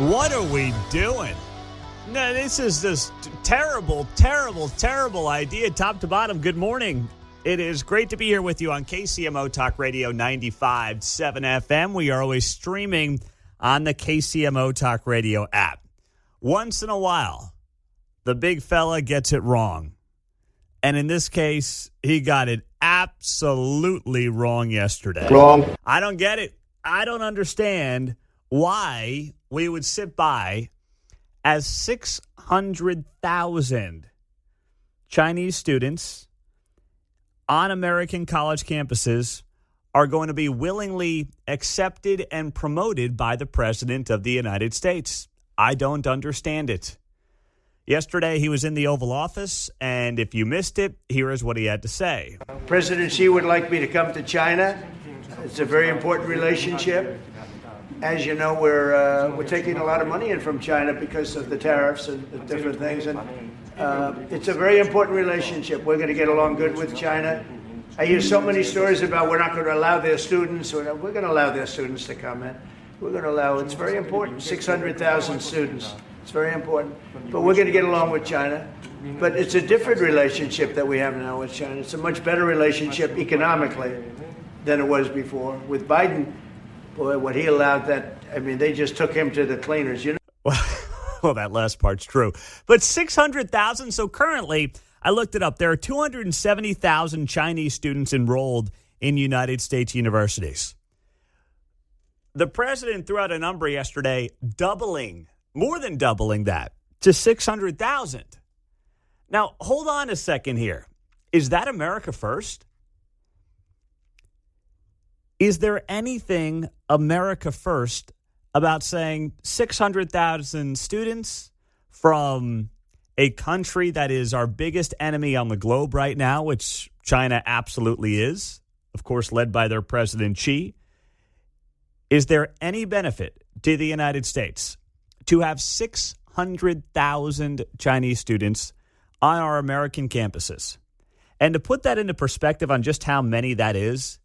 What are we doing? No, this is just terrible, terrible, terrible idea, top to bottom. Good morning. It is great to be here with you on KCMO Talk Radio 95.7 FM. We are always streaming on the KCMO Talk Radio app. Once in a while, the big fella gets it wrong. And in this case, he got it absolutely wrong yesterday. Wrong. I don't get it. I don't understand why we would sit by as 600,000 Chinese students on American college campuses are going to be willingly accepted and promoted by the President of the United States. I don't understand it. Yesterday, he was in the Oval Office, and if you missed it, here is what he had to say. President Xi would like me to come to China. It's a very important relationship. As you know, we're taking a lot of money in from China because of the tariffs and the different things, and it's a very important relationship. We're going to get along good with China. I hear so many stories about we're not going to allow their students. We're going to allow their students to come in. We're going to allow. It's very important. 600,000 students. It's very important. But we're going to get along with China. But it's a different relationship that we have now with China. It's a much better relationship economically than it was before. With Biden, boy, what he allowed they just took him to the cleaners, you know? Well, that last part's true. But 600,000, so currently, I looked it up, there are 270,000 Chinese students enrolled in United States universities. The president threw out a number yesterday, more than doubling that, to 600,000. Now, hold on a second here. Is that America first? Is there anything America first about saying 600,000 students from a country that is our biggest enemy on the globe right now, which China absolutely is, of course, led by their President Xi? Is there any benefit to the United States to have 600,000 Chinese students on our American campuses? And to put that into perspective on just how many that is,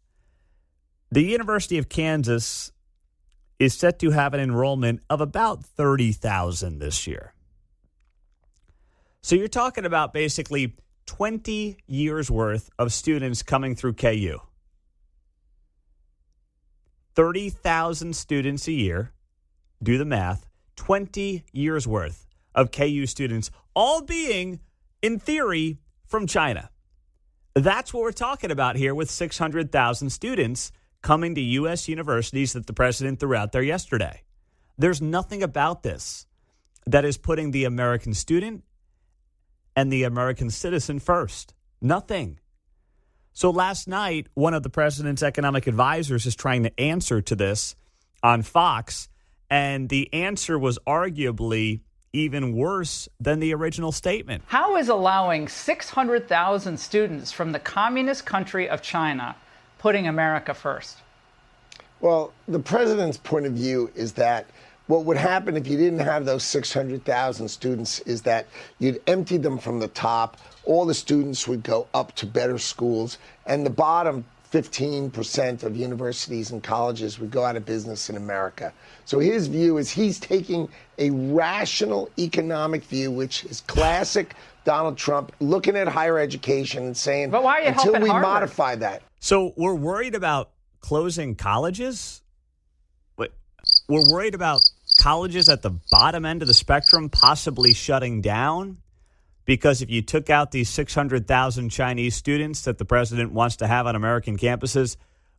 the University of Kansas is set to have an enrollment of about 30,000 this year. So you're talking about basically 20 years worth of students coming through KU. 30,000 students a year, do the math, 20 years worth of KU students, all being, in theory, from China. That's what we're talking about here with 600,000 students coming to U.S. universities that the president threw out there yesterday. There's nothing about this that is putting the American student and the American citizen first. Nothing. So last night, one of the president's economic advisors is trying to answer to this on Fox, and the answer was arguably even worse than the original statement. How is allowing 600,000 students from the communist country of China putting America first? Well, the president's point of view is that what would happen if you didn't have those 600,000 students is that you'd empty them from the top. All the students would go up to better schools, and the bottom 15% of universities and colleges would go out of business in America. So his view is he's taking a rational economic view, which is classic Donald Trump, looking at higher education and saying, but why are you until helping we Harvard? modify that. So we're worried about closing colleges? We're worried about colleges at the bottom end of the spectrum possibly shutting down? Because if you took out these 600,000 Chinese students that the president wants to have on American campuses,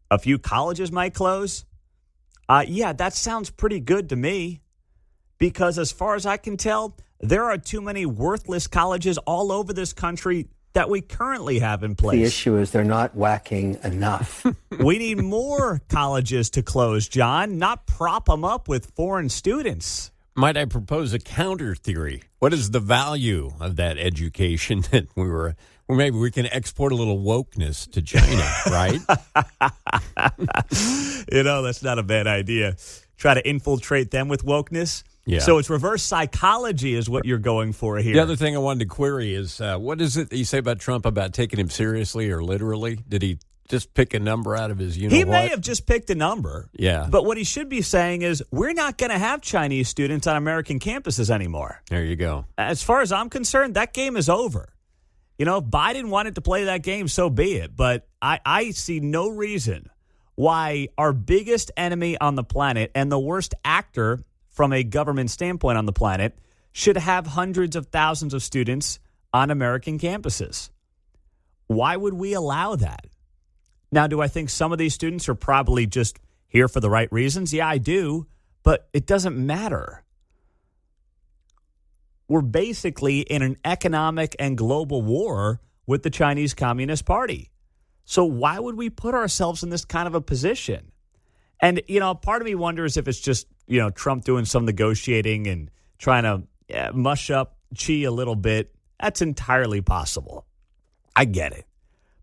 a few colleges might close? Yeah, that sounds pretty good to me. Because as far as I can tell, there are too many worthless colleges all over this country that we currently have in place. The issue is they're not whacking enough. We need more colleges to close, John, not prop them up with foreign students. Might I propose a counter theory? What is the value of that education that or maybe we can export a little wokeness to China, right? That's not a bad idea. Try to infiltrate them with wokeness. Yeah. So it's reverse psychology is what you're going for here. The other thing I wanted to query is what is it that you say about Trump about taking him seriously or literally? Did he just pick a number out of his He may have just picked a number. Yeah. But what he should be saying is, we're not going to have Chinese students on American campuses anymore. There you go. As far as I'm concerned, that game is over. You know, if Biden wanted to play that game, so be it. But I see no reason why our biggest enemy on the planet and the worst actor from a government standpoint on the planet should have hundreds of thousands of students on American campuses. Why would we allow that? Now, do I think some of these students are probably just here for the right reasons? Yeah, I do. But it doesn't matter. We're basically in an economic and global war with the Chinese Communist Party. So why would we put ourselves in this kind of a position? And, you know, part of me wonders if it's just, you know, Trump doing some negotiating and trying to mush up Xi a little bit. That's entirely possible. I get it.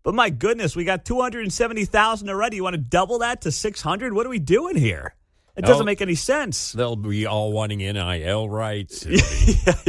But my goodness, we got 270,000 already. You want to double that to 600? What are we doing here? It doesn't make any sense. They'll be all wanting NIL rights,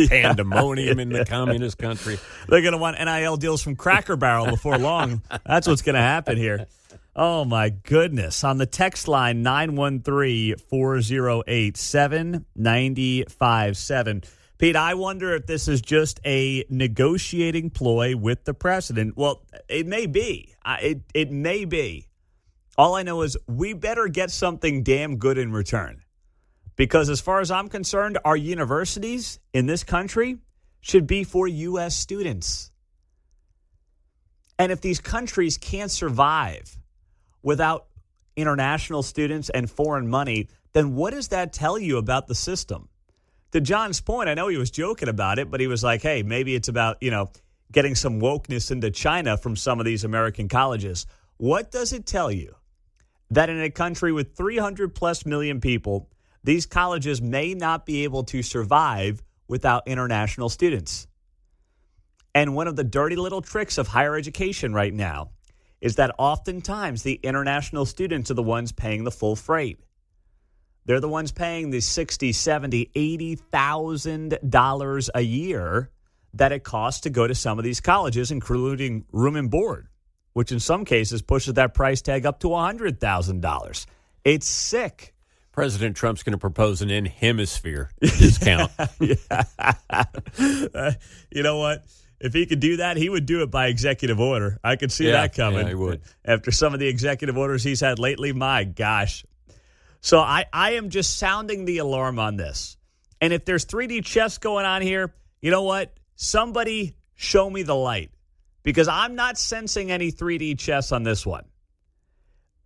pandemonium in the communist country. They're going to want NIL deals from Cracker Barrel before long. That's what's going to happen here. Oh, my goodness. On the text line, 913-408-7957. Pete, I wonder if this is just a negotiating ploy with the president. Well, it may be. It may be. All I know is we better get something damn good in return. Because as far as I'm concerned, our universities in this country should be for U.S. students. And if these countries can't survive without international students and foreign money, then what does that tell you about the system? To John's point, I know he was joking about it, but he was like, hey, maybe it's about, you know, getting some wokeness into China from some of these American colleges. What does it tell you? That in a country with 300 plus million people, these colleges may not be able to survive without international students. And one of the dirty little tricks of higher education right now is that oftentimes the international students are the ones paying the full freight. They're the ones paying the $60,000, $70,000, $80,000 a year that it costs to go to some of these colleges, including room and board, which in some cases pushes that price tag up to $100,000. It's sick. President Trump's going to propose an in-hemisphere discount. You know what? If he could do that, he would do it by executive order. I could see that coming. Yeah, he would. After some of the executive orders he's had lately, my gosh. So I am just sounding the alarm on this. And if there's 3D chess going on here, you know what? Somebody show me the light. Because I'm not sensing any 3D chess on this one.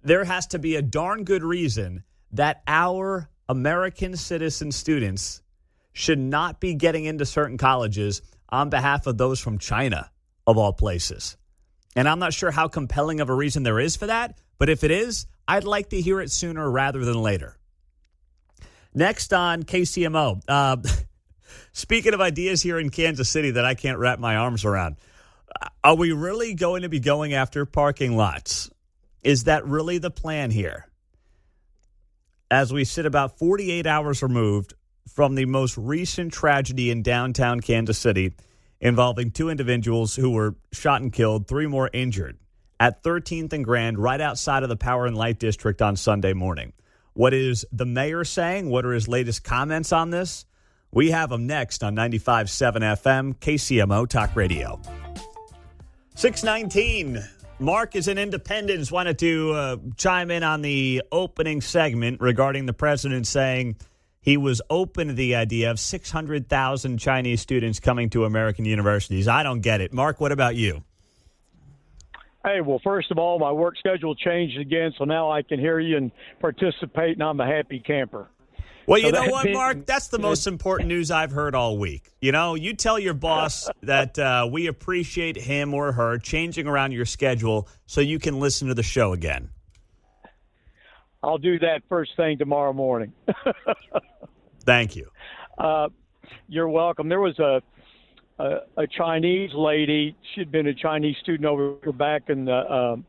There has to be a darn good reason that our American citizen students should not be getting into certain colleges on behalf of those from China, of all places. And I'm not sure how compelling of a reason there is for that, but if it is, I'd like to hear it sooner rather than later. Next on KCMO, speaking of ideas here in Kansas City that I can't wrap my arms around, are we really going to be going after parking lots? Is that really the plan here? As we sit about 48 hours removed from the most recent tragedy in downtown Kansas City involving two individuals who were shot and killed, 3 more injured at 13th and Grand right outside of the Power and Light District on Sunday morning. What is the mayor saying? What are his latest comments on this? We have them next on 95.7 FM, KCMO Talk Radio. 619. Mark is in Independence. Wanted to chime in on the opening segment regarding the president saying he was open to the idea of 600,000 Chinese students coming to American universities. I don't get it. Mark, what about you? Hey, well, first of all, my work schedule changed again, so now I can hear you and participate, and I'm a happy camper. Well, you know what, Mark? That's the most important news I've heard all week. You know, you tell your boss that we appreciate him or her changing around your schedule so you can listen to the show again. I'll do that first thing tomorrow morning. Thank you. You're welcome. There was a Chinese lady. She'd been a Chinese student over here back in the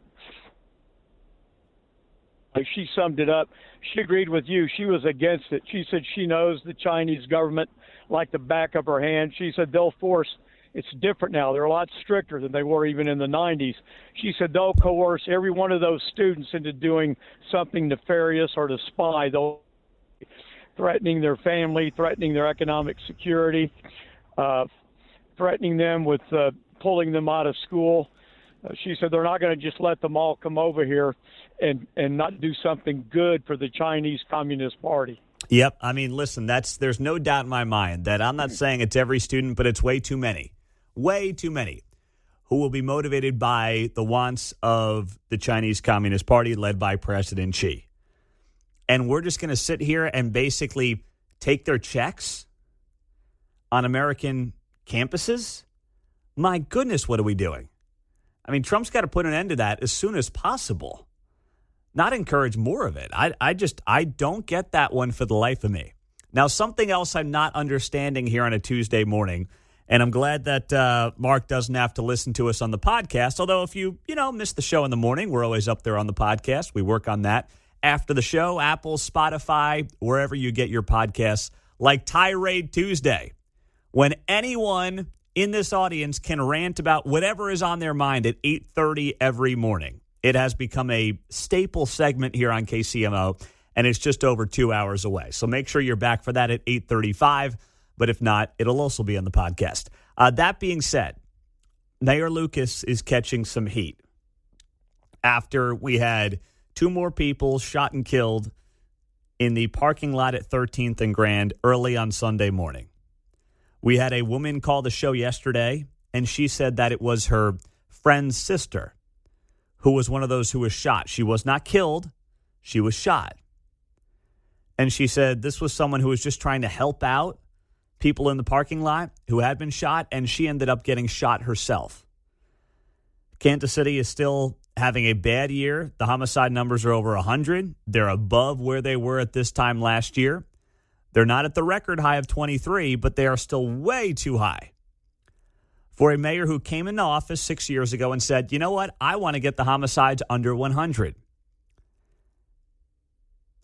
she summed it up. She agreed with you. She was against it. She said she knows the Chinese government like the back of her hand. She said they'll force it's different now. They're a lot stricter than they were even in the 90s. She said they'll coerce every one of those students into doing something nefarious or to spy. They'll threatening their family, threatening their economic security, threatening them with pulling them out of school. She said they're not going to just let them all come over here and not do something good for the Chinese Communist Party. Yep. I mean, listen, there's no doubt in my mind that I'm not saying it's every student, but it's way too many who will be motivated by the wants of the Chinese Communist Party led by President Xi. And we're just going to sit here and basically take their checks on American campuses? My goodness, what are we doing? I mean, Trump's got to put an end to that as soon as possible. Not encourage more of it. I don't get that one for the life of me. Now, something else I'm not understanding here on a Tuesday morning, and I'm glad that Mark doesn't have to listen to us on the podcast. Although if you miss the show in the morning, we're always up there on the podcast. We work on that after the show, Apple, Spotify, wherever you get your podcasts, like Tirade Tuesday, when anyone in this audience can rant about whatever is on their mind at 8:30 every morning. It has become a staple segment here on KCMO, and it's just over 2 hours away. So make sure you're back for that at 8:35. But if not, it'll also be on the podcast. That being said, Mayor Lucas is catching some heat after we had 2 more people shot and killed in the parking lot at 13th and Grand early on Sunday morning. We had a woman call the show yesterday, and she said that it was her friend's sister who was one of those who was shot. She was not killed. She was shot. And she said this was someone who was just trying to help out people in the parking lot who had been shot, and she ended up getting shot herself. Kansas City is still having a bad year. The homicide numbers are over 100. They're above where they were at this time last year. They're not at the record high of 23, but they are still way too high for a mayor who came into office 6 years ago and said, you know what, I want to get the homicides under 100.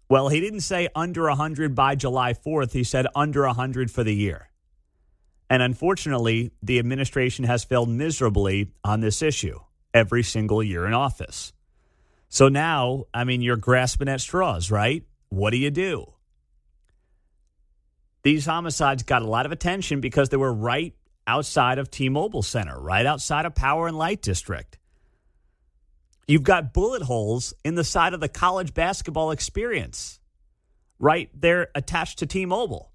Well, he didn't say under 100 by July 4th. He said under 100 for the year. And unfortunately, the administration has failed miserably on this issue every single year in office. So now, I mean, you're grasping at straws, right? What do? These homicides got a lot of attention because they were right outside of T-Mobile Center, right outside of Power and Light District. You've got bullet holes in the side of the College Basketball Experience, right there attached to T-Mobile.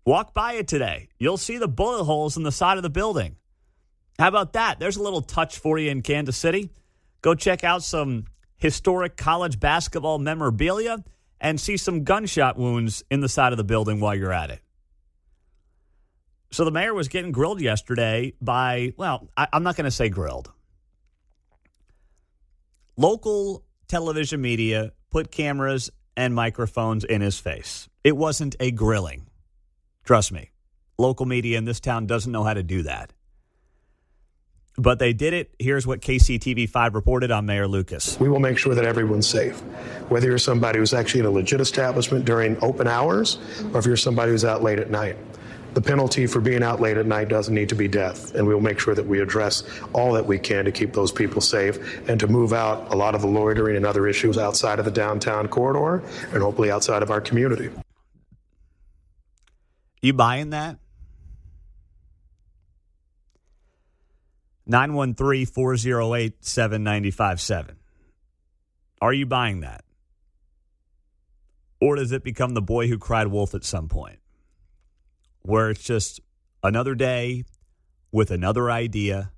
Walk by it today. You'll see the bullet holes in the side of the building. How about that? There's a little touch for you in Kansas City. Go check out some historic college basketball memorabilia and see some gunshot wounds in the side of the building while you're at it. So the mayor was getting grilled yesterday by, well, I'm not going to say grilled. Local television media put cameras and microphones in his face. It wasn't a grilling. Trust me. Local media in this town doesn't know how to do that. But they did it. Here's what KCTV5 reported on Mayor Lucas. We will make sure that everyone's safe, whether you're somebody who's actually in a legit establishment during open hours or if you're somebody who's out late at night. The penalty for being out late at night doesn't need to be death, and we will make sure that we address all that we can to keep those people safe and to move out a lot of the loitering and other issues outside of the downtown corridor and hopefully outside of our community. You buying that? 913-408-7957. Are you buying that? Or does it become the boy who cried wolf at some point? Where it's just another day with another idea,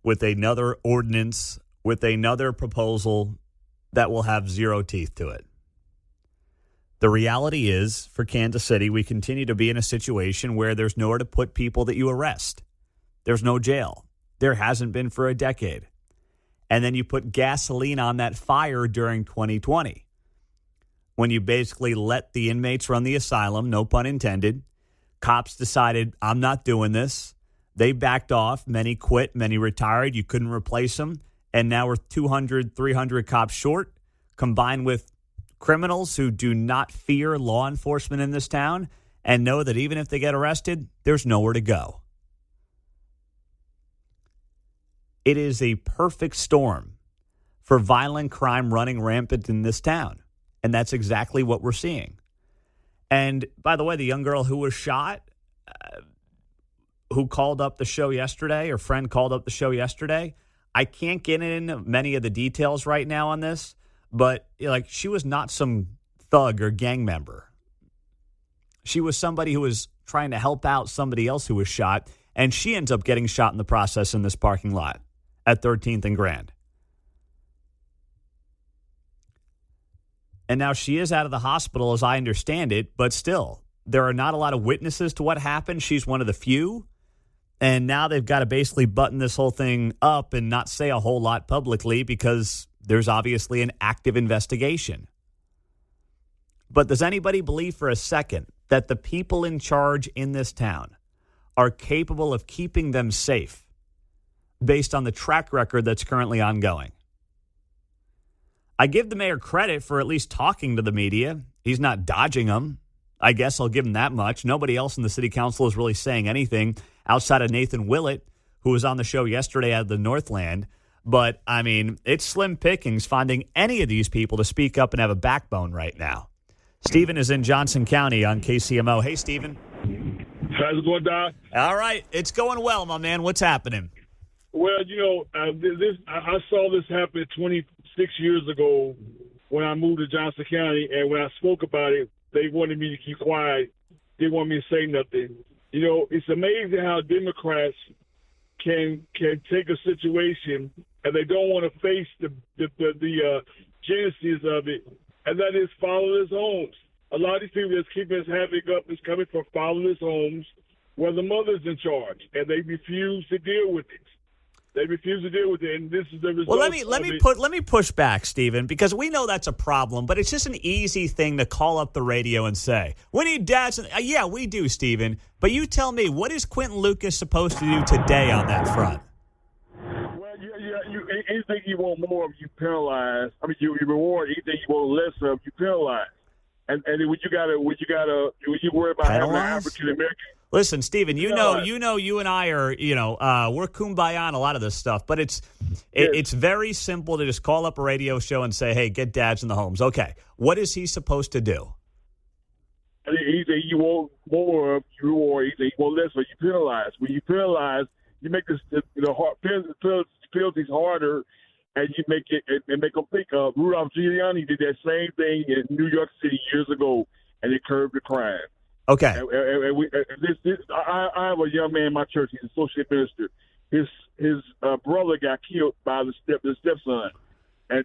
with another ordinance, with another proposal that will have zero teeth to it. The reality is, for Kansas City, we continue to be in a situation where there's nowhere to put people that you arrest. There's no jail. There hasn't been for a decade. And then you put gasoline on that fire during 2020. When you basically let the inmates run the asylum, no pun intended. Cops decided, I'm not doing this. They backed off. Many quit. Many retired. You couldn't replace them. And now we're 200, 300 cops short, combined with criminals who do not fear law enforcement in this town and know that even if they get arrested, there's nowhere to go. It is a perfect storm for violent crime running rampant in this town. And that's exactly what we're seeing. And by the way, the young girl who was shot, who called up the show yesterday, her friend called up the show yesterday, I can't get into many of the details right now on this, but like she was not some thug or gang member. She was somebody who was trying to help out somebody else who was shot, and she ends up getting shot in the process in this parking lot at 13th and Grand. And now she is out of the hospital, as I understand it, but still, there are not a lot of witnesses to what happened. She's one of the few. And now they've got to basically button this whole thing up and not say a whole lot publicly because there's obviously an active investigation. But does anybody believe for a second that the people in charge in this town are capable of keeping them safe based on the track record that's currently ongoing? I give the mayor credit for at least talking to the media. He's not dodging them. I guess I'll give him that much. Nobody else in the city council is really saying anything outside of Nathan Willett, who was on the show yesterday out of the Northland. But, I mean, it's slim pickings finding any of these people to speak up and have a backbone right now. Stephen is in Johnson County on KCMO. Hey, Stephen. How's it going, Doc? All right. It's going well, my man. What's happening? Well, you know, I saw this happen 26 years ago when I moved to Johnson County, and when I spoke about it, they wanted me to keep quiet. They didn't want me to say nothing. You know, it's amazing how Democrats can take a situation and they don't want to face the genesis of it, and that is fatherless homes. A lot of these people that's keeping us havoc up is coming from fatherless homes where the mother's in charge, and they refuse to deal with it. They refuse to deal with it, and this is the result. Well, let me push back, Stephen, because we know that's a problem, but it's just an easy thing to call up the radio and say, we need dads. Yeah, we do, Stephen. But you tell me, what is Quentin Lucas supposed to do today on that front? Well, anything you want more of, you penalize. I mean, you reward. Anything you want less of, you penalize. And when you worry about having an African American. Listen, Stephen, you know, you and I are, we're kumbaya on a lot of this stuff, but it's very simple to just call up a radio show and say, hey, get dads in the homes. Okay. What is he supposed to do? Either you want more, you reward. Either you want less, or you penalize. When you penalize, you make the penalties harder, and you make them think. Rudolph Giuliani did that same thing in New York City years ago, and it curbed the crime. Okay. I have a young man in my church. He's an associate minister. His brother got killed by the stepson, and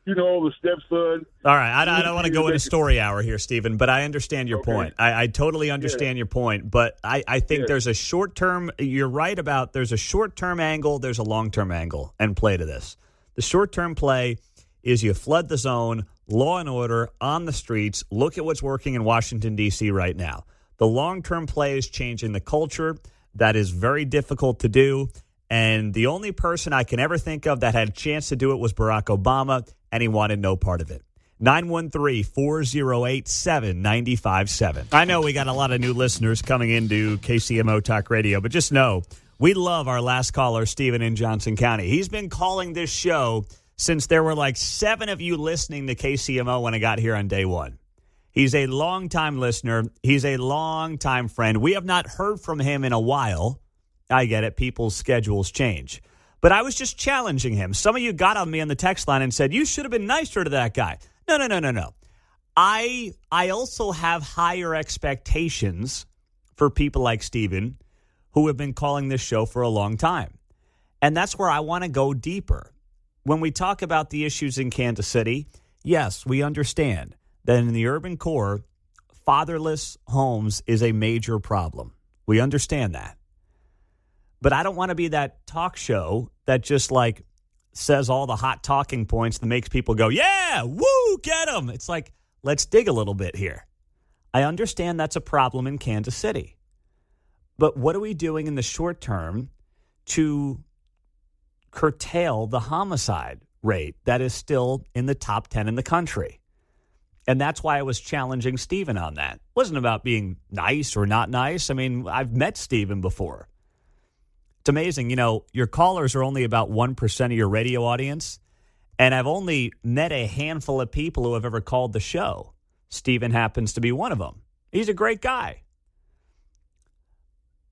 the stepson. All right, I don't want to go into story hour here, Stephen, but I understand your point. I totally understand your point, but I think there's a short term. You're right about there's a short term angle, there's a long term angle and play to this. The short term play is you flood the zone. Law and order on the streets. Look at what's working in Washington, D.C. right now. The long-term play is changing the culture. That is very difficult to do. And the only person I can ever think of that had a chance to do it was Barack Obama, and he wanted no part of it. 913-408-7957. I know we got a lot of new listeners coming into KCMO Talk Radio, but just know we love our last caller, Stephen in Johnson County. He's been calling this show since there were like 7 of you listening to KCMO when I got here on day one. He's a longtime listener. He's a longtime friend. We have not heard from him in a while. I get it. People's schedules change. But I was just challenging him. Some of you got on me on the text line and said, you should have been nicer to that guy. No. I also have higher expectations for people like Stephen who have been calling this show for a long time. And that's where I want to go deeper. When we talk about the issues in Kansas City, yes, we understand that in the urban core, fatherless homes is a major problem. We understand that. But I don't want to be that talk show that just like says all the hot talking points that makes people go, yeah, woo, get them. It's like, let's dig a little bit here. I understand that's a problem in Kansas City. But what are we doing in the short term to curtail the homicide rate that is still in the top 10 in the country? And that's why I was challenging Stephen on that. It wasn't about being nice or not nice. I mean, I've met Stephen before. It's amazing. You know, your callers are only about 1% of your radio audience, and I've only met a handful of people who have ever called the show. Stephen happens to be one of them. He's a great guy.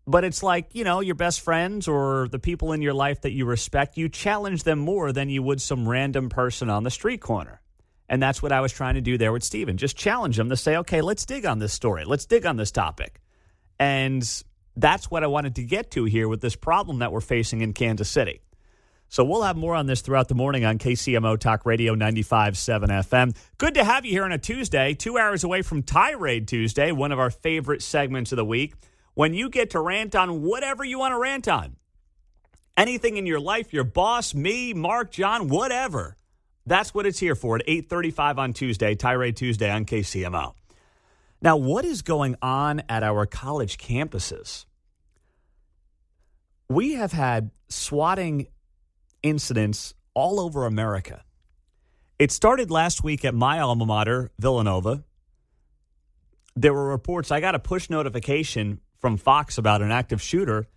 But it's like, you know, your best friends or the people in your life that you respect, you challenge them more than you would some random person on the street corner. And that's what I was trying to do there with Stephen. Just challenge him to say, okay, let's dig on this story. Let's dig on this topic. And that's what I wanted to get to here with this problem that we're facing in Kansas City. So we'll have more on this throughout the morning on KCMO Talk Radio 95.7 FM. Good to have you here on a Tuesday, 2 hours away from Tirade Tuesday, one of our favorite segments of the week, when you get to rant on whatever you want to rant on. Anything in your life, your boss, me, Mark, John, whatever. That's what it's here for at 8:35 on Tuesday, Tirade Tuesday on KCMO. Now, what is going on at our college campuses? We have had swatting incidents all over America. It started last week at my alma mater, Villanova. There were reports. I got a push notification from Fox about an active shooter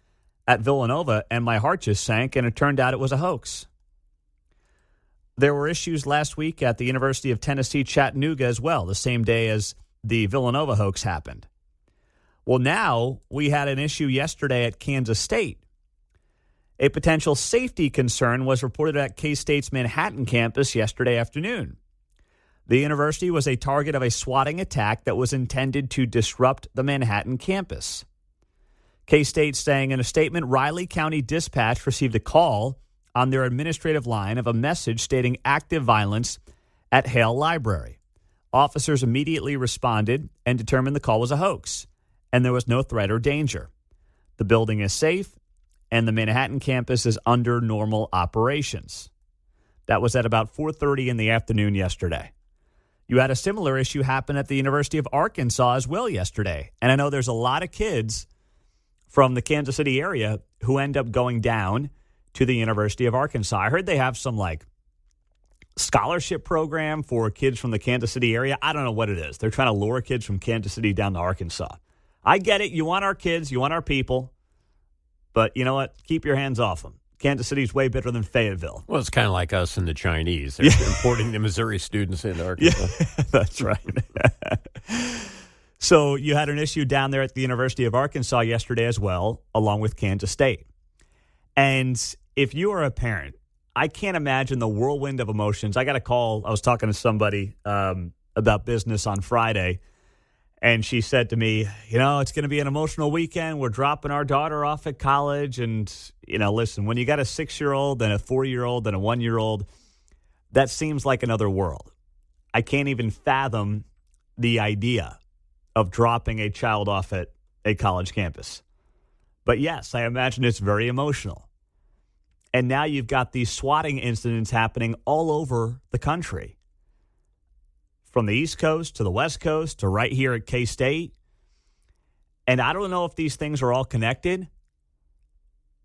at Villanova, and my heart just sank, and it turned out it was a hoax. There were issues last week at the University of Tennessee, Chattanooga as well, the same day as the Villanova hoax happened. Well, now we had an issue yesterday at Kansas State. A potential safety concern was reported at K-State's Manhattan campus yesterday afternoon. The university was a target of a swatting attack that was intended to disrupt the Manhattan campus. K-State saying in a statement, Riley County Dispatch received a call on their administrative line of a message stating active violence at Hale Library. Officers immediately responded and determined the call was a hoax, and there was no threat or danger. The building is safe, and the Manhattan campus is under normal operations. That was at about 4:30 in the afternoon yesterday. You had a similar issue happen at the University of Arkansas as well yesterday. And I know there's a lot of kids from the Kansas City area who end up going down to the University of Arkansas. I heard they have some like scholarship program for kids from the Kansas City area. I don't know what it is. They're trying to lure kids from Kansas City down to Arkansas. I get it. You want our kids. You want our people. But you know what? Keep your hands off them. Kansas City's way better than Fayetteville. Well, it's kind of like us and the Chinese. They're importing the Missouri students into Arkansas. Yeah, that's right. So you had an issue down there at the University of Arkansas yesterday as well, along with Kansas State. And if you are a parent, I can't imagine the whirlwind of emotions. I got a call. I was talking to somebody about business on Friday, and she said to me, you know, it's going to be an emotional weekend. We're dropping our daughter off at college. And, you know, listen, when you got a 6-year-old and a 4-year-old and a 1-year-old, that seems like another world. I can't even fathom the idea of dropping a child off at a college campus. But yes, I imagine it's very emotional. And now you've got these swatting incidents happening all over the country. From the East Coast to the West Coast to right here at K-State. And I don't know if these things are all connected,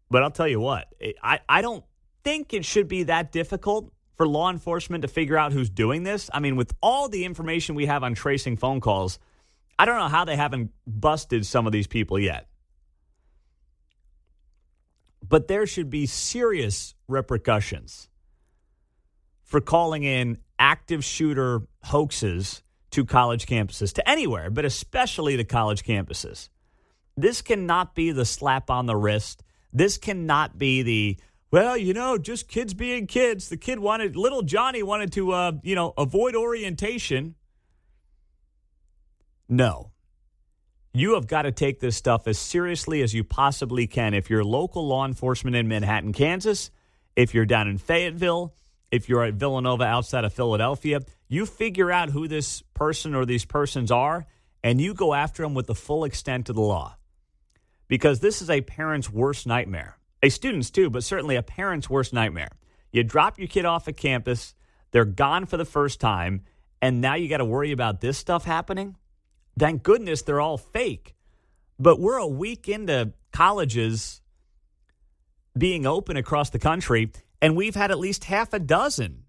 but I'll tell you what, I don't think it should be that difficult for law enforcement to figure out who's doing this. I mean, with all the information we have on tracing phone calls, I don't know how they haven't busted some of these people yet. But there should be serious repercussions for calling in active shooter hoaxes to college campuses, to anywhere, but especially to college campuses. This cannot be the slap on the wrist. This cannot be the, well, you know, just kids being kids. The kid wanted, little Johnny wanted to, avoid orientation. No. You have got to take this stuff as seriously as you possibly can. If you're local law enforcement in Manhattan, Kansas, if you're down in Fayetteville, if you're at Villanova outside of Philadelphia, you figure out who this person or these persons are, and you go after them with the full extent of the law. Because this is a parent's worst nightmare. A student's too, but certainly a parent's worst nightmare. You drop your kid off at campus, they're gone for the first time, and now you got to worry about this stuff happening? Thank goodness they're all fake. But we're a week into colleges being open across the country, and we've had at least half a dozen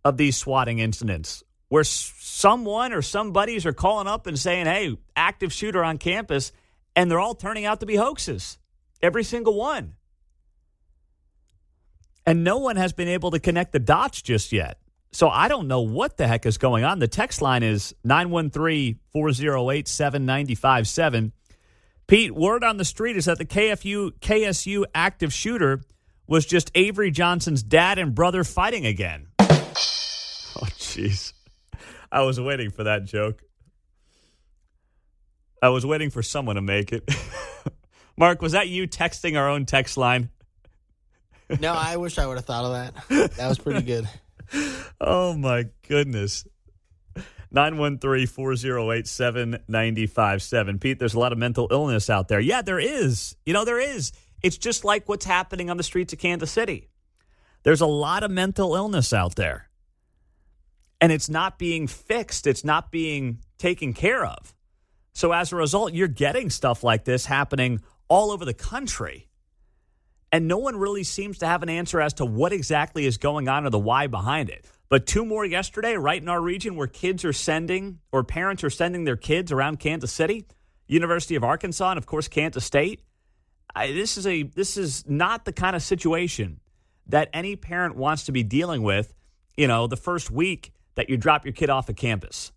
of these swatting incidents where someone or some buddies are calling up and saying, hey, active shooter on campus, and they're all turning out to be hoaxes. Every single one. And no one has been able to connect the dots just yet. So I don't know what the heck is going on. The text line is 913-408-7957. Pete, word on the street is that the KSU active shooter was just Avery Johnson's dad and brother fighting again. Oh, jeez. I was waiting for that joke. I was waiting for someone to make it. Mark, was that you texting our own text line? No, I wish I would have thought of that. That was pretty good. Oh, my goodness. 913-408-7957. Pete, there's a lot of mental illness out there. Yeah, there is. There is. It's just like what's happening on the streets of Kansas City. There's a lot of mental illness out there. And it's not being fixed. It's not being taken care of. So as a result, you're getting stuff like this happening all over the country. And no one really seems to have an answer as to what exactly is going on or the why behind it. But 2 more yesterday, right in our region, where kids are sending, or parents are sending their kids around Kansas City, University of Arkansas, and of course Kansas State. This is not the kind of situation that any parent wants to be dealing with, the first week that you drop your kid off at campus.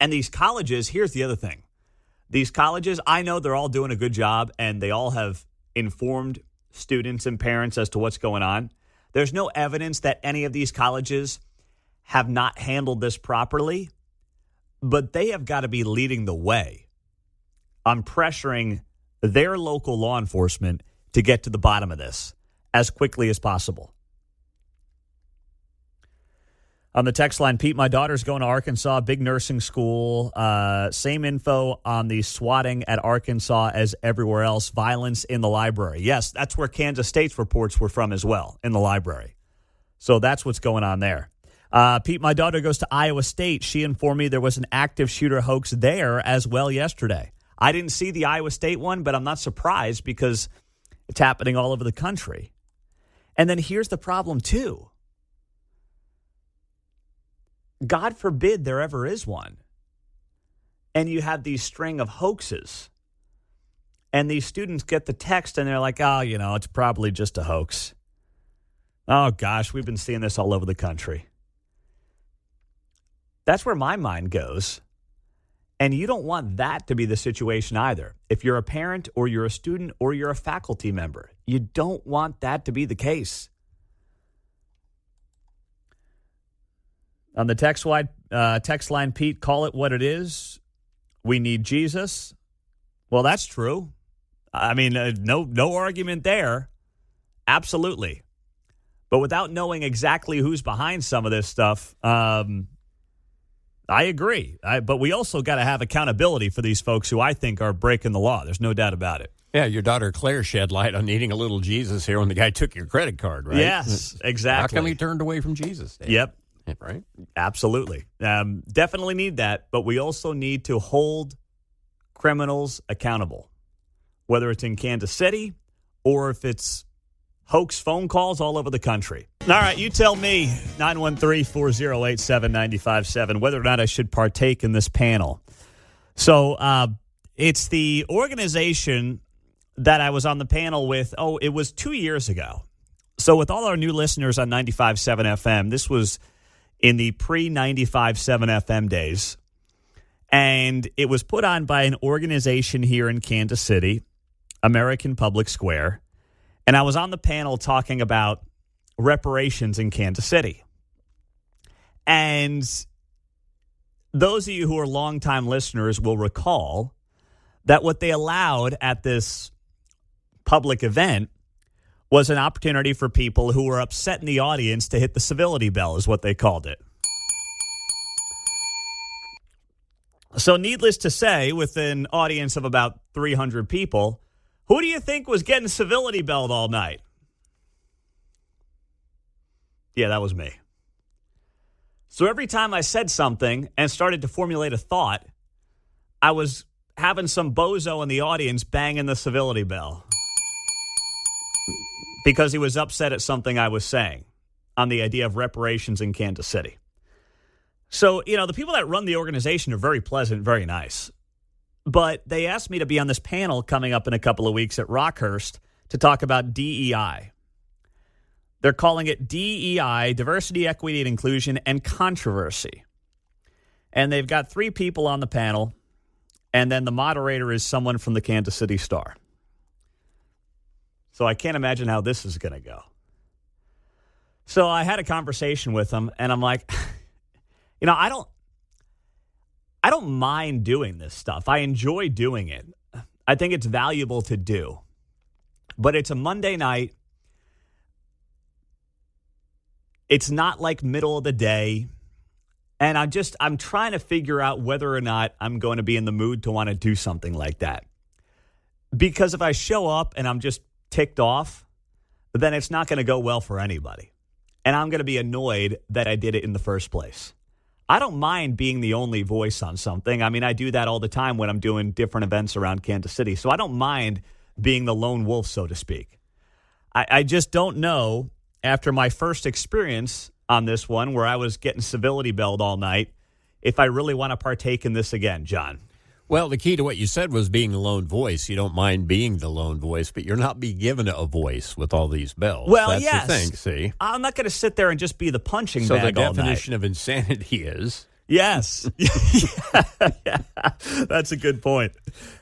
And these colleges, here's the other thing. These colleges, I know they're all doing a good job, and they all have informed students and parents as to what's going on. There's no evidence that any of these colleges have not handled this properly, but they have got to be leading the way on pressuring their local law enforcement to get to the bottom of this as quickly as possible. On the text line, Pete, my daughter's going to Arkansas, big nursing school. Same info on the swatting at Arkansas as everywhere else. Violence in the library. Yes, that's where Kansas State's reports were from as well, in the library. So that's what's going on there. Pete, my daughter goes to Iowa State. She informed me there was an active shooter hoax there as well yesterday. I didn't see the Iowa State one, but I'm not surprised because it's happening all over the country. And then here's the problem, too. God forbid there ever is one. And you have these string of hoaxes. And these students get the text and they're like, oh, it's probably just a hoax. Oh, gosh, we've been seeing this all over the country. That's where my mind goes. And you don't want that to be the situation either. If you're a parent or you're a student or you're a faculty member, you don't want that to be the case. On the text line, Pete, call it what it is. We need Jesus. Well, that's true. I mean, no argument there. Absolutely. But without knowing exactly who's behind some of this stuff, I agree. But we also got to have accountability for these folks who I think are breaking the law. There's no doubt about it. Yeah, your daughter Claire shed light on needing a little Jesus here when the guy took your credit card, right? Yes, exactly. How come he turned away from Jesus, Dave? Yep. Right? Absolutely. Definitely need that, but we also need to hold criminals accountable, whether it's in Kansas City or if it's hoax phone calls all over the country. All right, you tell me, 913-408-7957, whether or not I should partake in this panel. So it's the organization that I was on the panel with, it was 2 years ago. So with all our new listeners on 95.7 FM, this was in the pre-95.7 FM days. And it was put on by an organization here in Kansas City, American Public Square. And I was on the panel talking about reparations in Kansas City. And those of you who are longtime listeners will recall that what they allowed at this public event was an opportunity for people who were upset in the audience to hit the civility bell, is what they called it. So needless to say, with an audience of about 300 people, who do you think was getting civility belled all night? Yeah, that was me. So every time I said something and started to formulate a thought, I was having some bozo in the audience banging the civility bell because he was upset at something I was saying on the idea of reparations in Kansas City. So, the people that run the organization are very pleasant, very nice. But they asked me to be on this panel coming up in a couple of weeks at Rockhurst to talk about DEI. They're calling it DEI, Diversity, Equity, and Inclusion, and Controversy. And they've got 3 people on the panel, and then the moderator is someone from the Kansas City Star. So I can't imagine how this is going to go. So I had a conversation with them, and I'm like, I don't mind doing this stuff. I enjoy doing it. I think it's valuable to do. But it's a Monday night. It's not like middle of the day. And I'm trying to figure out whether or not I'm going to be in the mood to want to do something like that. Because if I show up and I'm just ticked off, then it's not going to go well for anybody. And I'm going to be annoyed that I did it in the first place. I don't mind being the only voice on something. I mean, I do that all the time when I'm doing different events around Kansas City. So I don't mind being the lone wolf, so to speak. I just don't know, after my first experience on this one, where I was getting civility belled all night, if I really want to partake in this again, John. Well, the key to what you said was being the lone voice. You don't mind being the lone voice, but you're not being given a voice with all these bells. Well, that's yes. the thing, see? I'm not going to sit there and just be the punching so bag all night. So the definition of insanity is? Yes. Yeah. That's a good point.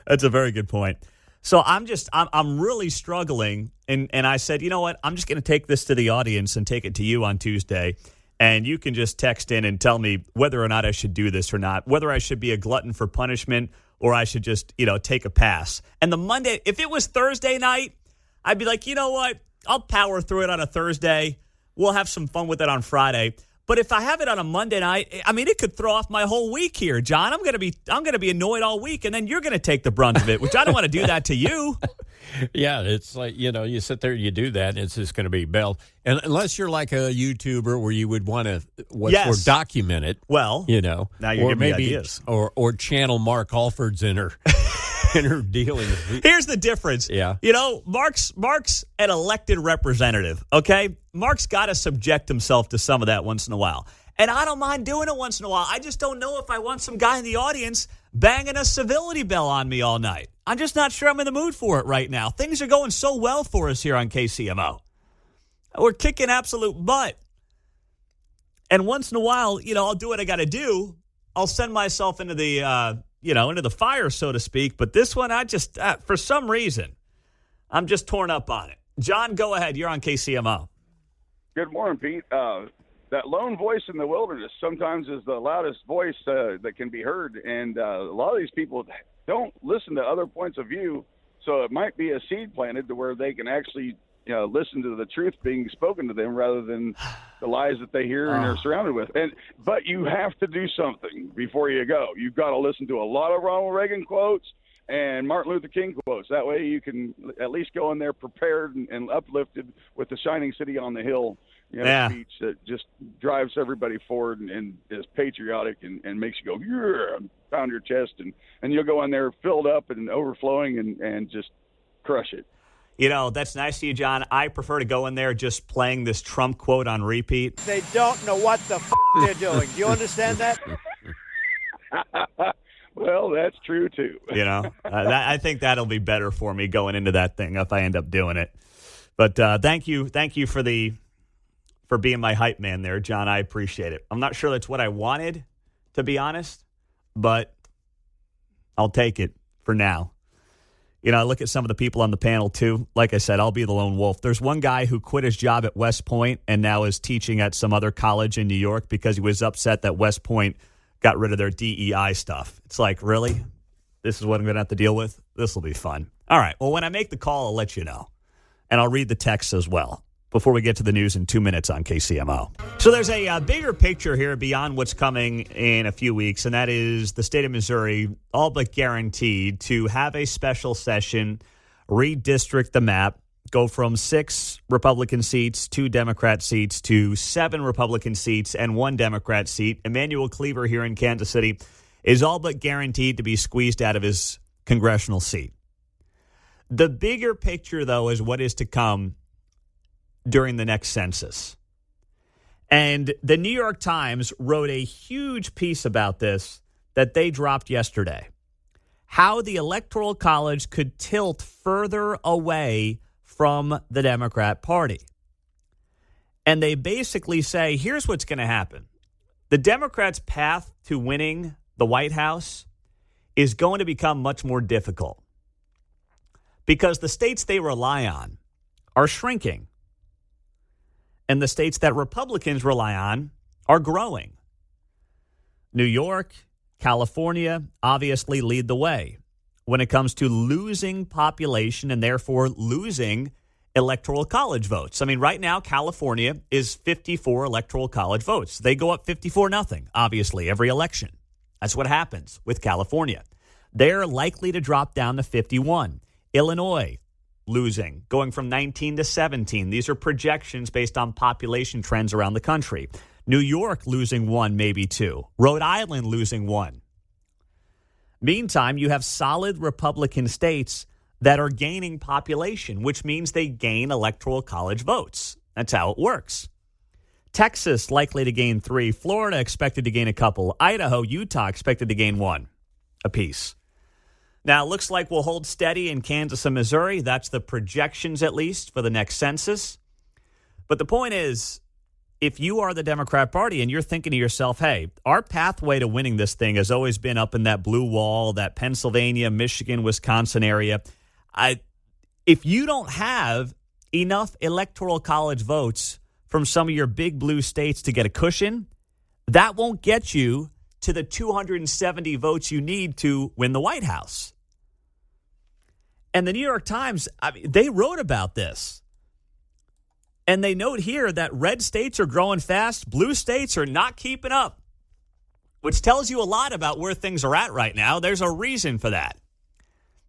That's a very good point. So I'm really struggling. And I said, you know what? I'm just going to take this to the audience and take it to you on Tuesday. And you can just text in and tell me whether or not I should do this or not, whether I should be a glutton for punishment or I should just, take a pass. And the Monday, if it was Thursday night, I'd be like, you know what? I'll power through it on a Thursday. We'll have some fun with it on Friday. But if I have it on a Monday night, I mean, it could throw off my whole week here, John. I'm going to be annoyed all week, and then you're going to take the brunt of it, which I don't want to do that to you. Yeah, it's like, you sit there, you do that, and it's just going to be belled. And unless you're like a YouTuber where you would want to or document it. Well, now you're giving me ideas. Or channel Mark Alford's inner dealings. Here's the difference. Yeah. Mark's an elected representative, okay? Mark's got to subject himself to some of that once in a while. And I don't mind doing it once in a while. I just don't know if I want some guy in the audience banging a civility bell on me all night. I'm just not sure I'm in the mood for it right now. Things are going so well for us here on KCMO. We're kicking absolute butt. And once in a while, I'll do what I got to do. I'll send myself into the, into the fire, so to speak. But this one, I just, for some reason, I'm just torn up on it. John, go ahead. You're on KCMO. Good morning, Pete. That lone voice in the wilderness sometimes is the loudest voice that can be heard. And a lot of these people don't listen to other points of view. So it might be a seed planted to where they can actually listen to the truth being spoken to them rather than the lies that they hear and are surrounded with. But you have to do something before you go. You've got to listen to a lot of Ronald Reagan quotes and Martin Luther King quotes. That way you can at least go in there prepared and uplifted with the shining city on the hill speech that just drives everybody forward and is patriotic and makes you go, yeah, pound your chest. And you'll go in there filled up and overflowing and just crush it. That's nice of you, John. I prefer to go in there just playing this Trump quote on repeat. They don't know what the they're doing. Do you understand that? Well, that's true, too. I think that'll be better for me going into that thing if I end up doing it. But thank you for being my hype man there, John. I appreciate it. I'm not sure that's what I wanted, to be honest, but I'll take it for now. I look at some of the people on the panel, too. Like I said, I'll be the lone wolf. There's one guy who quit his job at West Point and now is teaching at some other college in New York because he was upset that West Point got rid of their DEI stuff. It's like, really? This is what I'm going to have to deal with? This will be fun. All right. Well, when I make the call, I'll let you know. And I'll read the texts as well before we get to the news in 2 minutes on KCMO. So there's a bigger picture here beyond what's coming in a few weeks, and that is the state of Missouri all but guaranteed to have a special session, redistrict the map, go from 6 Republican seats, 2 Democrat seats, to 7 Republican seats and 1 Democrat seat. Emmanuel Cleaver here in Kansas City is all but guaranteed to be squeezed out of his congressional seat. The bigger picture, though, is what is to come during the next census. And the New York Times wrote a huge piece about this that they dropped yesterday. how the Electoral College could tilt further away from the Democrat Party. And they basically say, here's what's going to happen. The Democrats' path to winning the White House is going to become much more difficult because the states they rely on are shrinking. And the states that Republicans rely on are growing. New York, California obviously lead the way when it comes to losing population and therefore losing Electoral College votes. I mean, right now, California is 54 Electoral College votes. They go up 54-0, obviously, every election. That's what happens with California. They're likely to drop down to 51. Illinois losing, going from 19 to 17. These are projections based on population trends around the country. New York losing 1, maybe 2. Rhode Island losing 1. Meantime, you have solid Republican states that are gaining population, which means they gain Electoral College votes. That's how it works. Texas likely to gain 3. Florida expected to gain a couple. Idaho, Utah expected to gain 1 apiece. Now, it looks like we'll hold steady in Kansas and Missouri. That's the projections, at least, for the next census. But the point is, if you are the Democrat Party and you're thinking to yourself, hey, our pathway to winning this thing has always been up in that blue wall, that Pennsylvania, Michigan, Wisconsin area. If you don't have enough Electoral College votes from some of your big blue states to get a cushion, that won't get you to the 270 votes you need to win the White House. And the New York Times, they wrote about this. And they note here that red states are growing fast, blue states are not keeping up, which tells you a lot about where things are at right now. There's a reason for that.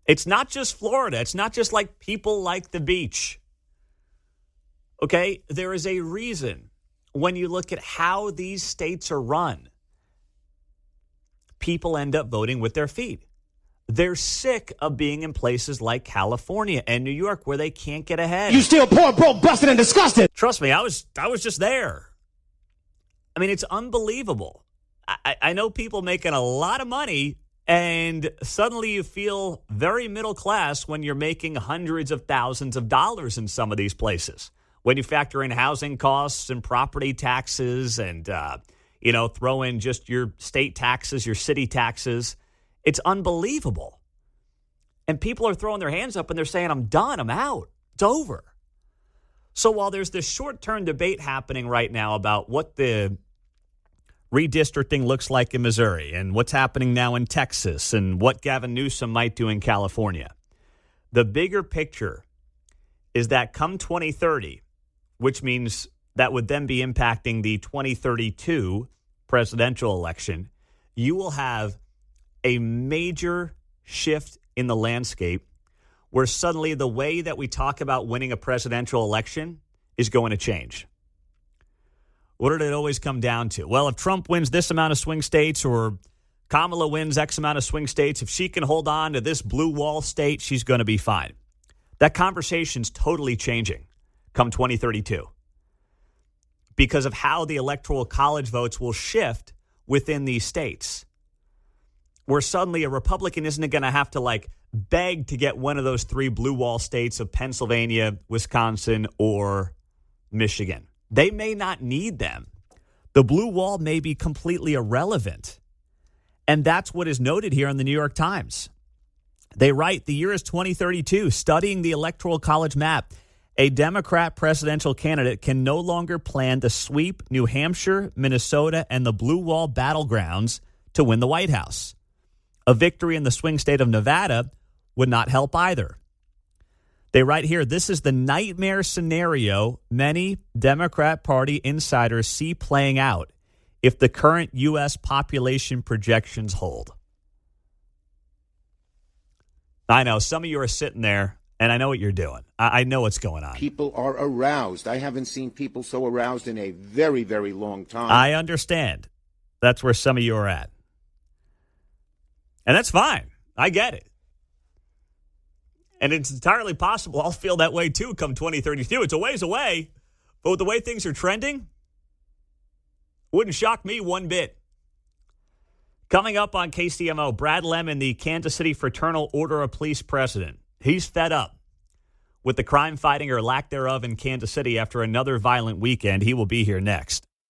It's not just Florida. It's not just like people like the beach. Okay? There is a reason when you look at how these states are run. People end up voting with their feet. They're sick of being in places like California and New York where they can't get ahead. You still poor, broke, busted, and disgusted. Trust me, I was just there. I mean, it's unbelievable. I know people making a lot of money, and suddenly you feel very middle class when you're making hundreds of thousands of dollars in some of these places. When you factor in housing costs and property taxes and throw in just your state taxes, your city taxes. It's unbelievable. And people are throwing their hands up and they're saying, I'm done, I'm out, it's over. So while there's this short-term debate happening right now about what the redistricting looks like in Missouri and what's happening now in Texas and what Gavin Newsom might do in California, the bigger picture is that come 2030, which means that would then be impacting the 2032 presidential election, you will have a major shift in the landscape where suddenly the way that we talk about winning a presidential election is going to change. What did it always come down to? Well, if Trump wins this amount of swing states or Kamala wins X amount of swing states, if she can hold on to this blue wall state, she's going to be fine. That conversation's totally changing come 2032 because of how the Electoral College votes will shift within these states, where suddenly a Republican isn't going to have to beg to get one of those 3 blue wall states of Pennsylvania, Wisconsin, or Michigan. They may not need them. The blue wall may be completely irrelevant. And that's what is noted here in the New York Times. They write, the year is 2032, studying the Electoral College map. A Democrat presidential candidate can no longer plan to sweep New Hampshire, Minnesota, and the blue wall battlegrounds to win the White House. A victory in the swing state of Nevada would not help either. They write here, this is the nightmare scenario many Democrat Party insiders see playing out if the current U.S. population projections hold. I know some of you are sitting there, and I know what you're doing. I know what's going on. People are aroused. I haven't seen people so aroused in a very, very long time. I understand. That's where some of you are at. And that's fine. I get it. And it's entirely possible I'll feel that way, too, come 2032. It's a ways away. But with the way things are trending, wouldn't shock me one bit. Coming up on KCMO, Brad Lemon, the Kansas City Fraternal Order of Police president. He's fed up with the crime fighting or lack thereof in Kansas City after another violent weekend. He will be here next.